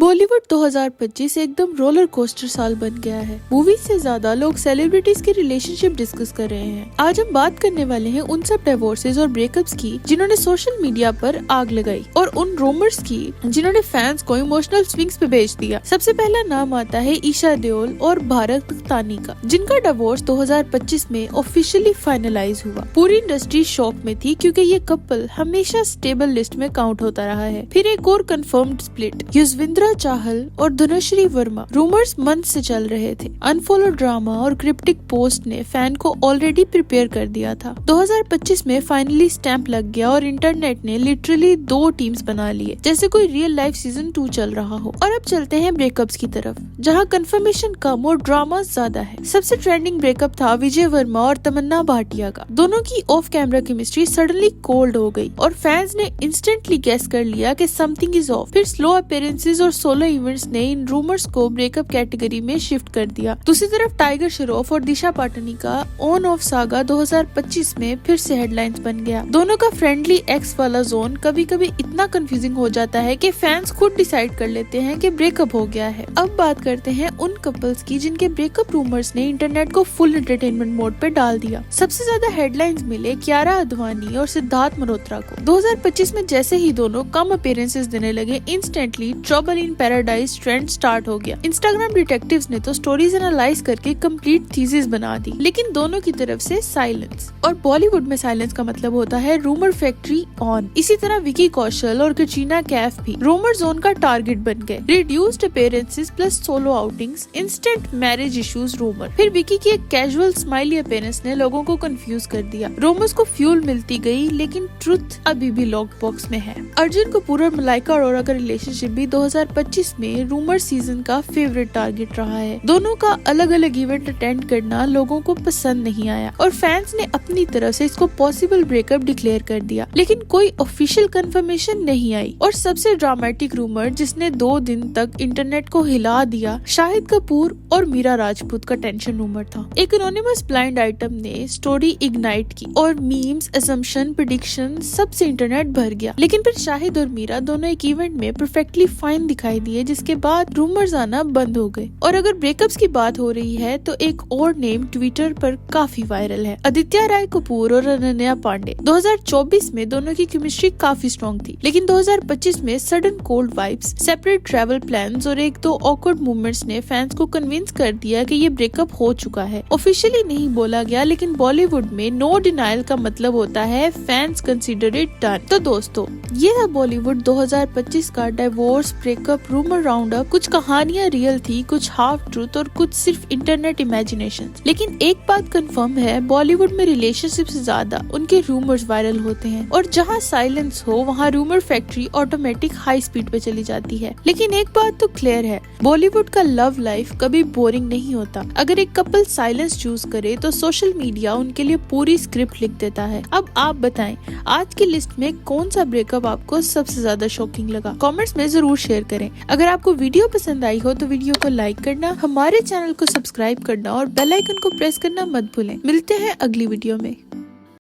बॉलीवुड 2025 एकदम roller coaster साल बन गया है। मूवीज से ज्यादा लोग सेलिब्रिटीज के रिलेशनशिप डिस्कस कर रहे हैं। आज हम बात करने वाले हैं उन सब डिवोर्सेस और ब्रेकअप्स की जिन्होंने सोशल मीडिया पर आग लगाई और उन रूमर्स की जिन्होंने फैंस को इमोशनल स्विंग्स पे भेज दिया। सबसे पहला नाम आता है ईशा देओल और भारत पख्तानी का, जिनका डिवोर्स 2025 में ऑफिशियली फाइनलाइज हुआ। पूरी इंडस्ट्री शॉक में थी क्योंकि ये कपल हमेशा स्टेबल लिस्ट में काउंट होता रहा है। फिर एक और कंफर्म्ड स्प्लिट, युजवेंद्र चाहल और धनुश्री वर्मा। रूमर्स मंथ से चल रहे थे। अनफॉलो ड्रामा और क्रिप्टिक पोस्ट ने फैन को ऑलरेडी प्रिपेयर कर दिया था। 2025 में फाइनली स्टैंप लग गया और इंटरनेट ने लिटरली 2 टीम्स बना लिए, जैसे कोई रियल लाइफ सीजन 2 चल रहा हो। और अब चलते हैं ब्रेकअप्स की तरफ, जहां कंफर्मेशन कम और ड्रामा ज्यादा है। सबसे ट्रेंडिंग ब्रेकअप था विजय वर्मा और तमन्ना भाटिया का। दोनों की of camera chemistry suddenly cold हो गई और फैंस ने इंस्टेंटली गेस कर लिया कि समथिंग इज ऑफ। फिर स्लो अपीयरेंसेस और सोलो इवेंट्स ने इन रूमर्स को ब्रेकअप कैटेगरी में शिफ्ट कर दिया। दूसरी तरफ टाइगर श्रॉफ और दिशा पाटनी का ऑन ऑफ सागा 2025 में फिर से हेडलाइंस बन गया। दोनों का फ्रेंडली एक्स वाला जोन कभी कभी इतना कंफ्यूजिंग हो जाता है कि फैंस खुद डिसाइड कर लेते हैं कि ब्रेकअप हो गया है। अब बात करते हैं उन कपल्स की जिनके ब्रेकअप रूमर्स ने इंटरनेट को फुल एंटरटेनमेंट मोड पे डाल दिया। सबसे ज्यादा हेडलाइंस मिले कियारा आडवाणी और सिद्धार्थ मल्होत्रा को। 2025 में जैसे ही दोनों कम अपीयरेंसेस देने लगे, instantly trouble in paradise trend start हो गया। इंस्टाग्राम डिटेक्टिव्स ने तो स्टोरीज एनालाइज करके कंप्लीट थीसिस बना दी, लेकिन दोनों की तरफ से साइलेंस। और बॉलीवुड में साइलेंस का मतलब होता है रूमर फैक्ट्री ऑन। इसी तरह विकी कौशल और कैटरीना कैफ भी रूमर जोन का टारगेट बन गए। Reduced appearances plus solo outings, instant marriage issues rumour. फिर विकी की एक कैजुअल स्माइली अपीयरेंस ने लोगों को कंफ्यूज कर दिया। रूमर्स को फ्यूल मिलती गई, लेकिन ट्रुथ अभी भी लॉक बॉक्स में है। अर्जुन कपूर और मलाइका अरोरा का रिलेशनशिप भी 2025 में रूमर सीजन का फेवरेट टारगेट रहा है। दोनों का अलग अलग इवेंट अटेंड करना लोगों को पसंद नहीं आया और फैंस ने अपनी तरफ से इसको पॉसिबल ब्रेकअप डिक्लेयर कर दिया, लेकिन कोई ऑफिशियल कंफर्मेशन नहीं आई। और सबसे ड्रामेटिक रूमर जिसने 2 दिन तक इंटरनेट को हिला दिया, शाहिद कपूर और मीरा राजपूत का टेंशन रूमर था। एक एनोनिमस ब्लाइंड आइटम ने स्टोरी इग्नाइट की और मीम्स, असम्पशन, प्रेडिक्शन सबसे इंटरनेट भर गया। लेकिन फिर शाहिद और मीरा दोनों एक इवेंट में परफेक्टली फाइन दिखाई दिए, जिसके बाद रूमर्स आना बंद हो गए। और अगर ब्रेकअप्स की बात हो रही है तो एक और नेम ट्विटर पर काफी वायरल है, आदित्य राय कपूर और अनन्या पांडे। 2024 में दोनों की केमिस्ट्री काफी स्ट्रॉन्ग थी, लेकिन 2025 में sudden cold vibes, separate travel plans और 1-2 ऑकवर्ड मूवमेंट्स ने फैंस को कन्विंस कर दिया कि ये ब्रेकअप हो चुका है। ऑफिशियली नहीं बोला गया, लेकिन बॉलीवुड में नो डिनाइल का मतलब होता है फैंस कंसीडर इट डन। तो दोस्तों, ये था बॉलीवुड 2025 का divorce breakup rumour round up. कुछ कहानियां रियल थी, कुछ हाफ ट्रूथ और कुछ सिर्फ इंटरनेट इमेजिनेशन। लेकिन एक बात कंफर्म है, बॉलीवुड में रिलेशनशिप से ज्यादा उनके रूमर्स वायरल होते हैं और जहां साइलेंस हो वहां rumour factory automatic high speed पे चली जाती है। लेकिन एक बात तो क्लियर है, बॉलीवुड का लव लाइफ कभी बोरिंग नहीं होता। अगर एक कपल साइलेंस चूज करे तो सोशल मीडिया उनके लिए पूरी स्क्रिप्ट लिख देता है। अब आप बताएं, आज की लिस्ट में कौन सा ब्रेकअप आपको सबसे ज्यादा शॉकिंग लगा? कमेंट्स में जरूर शेयर करें। अगर आपको वीडियो पसंद आई हो तो वीडियो को लाइक करना, हमारे चैनल को सब्सक्राइब करना और बेल आइकन को प्रेस करना मत भूलें। मिलते हैं अगली वीडियो में।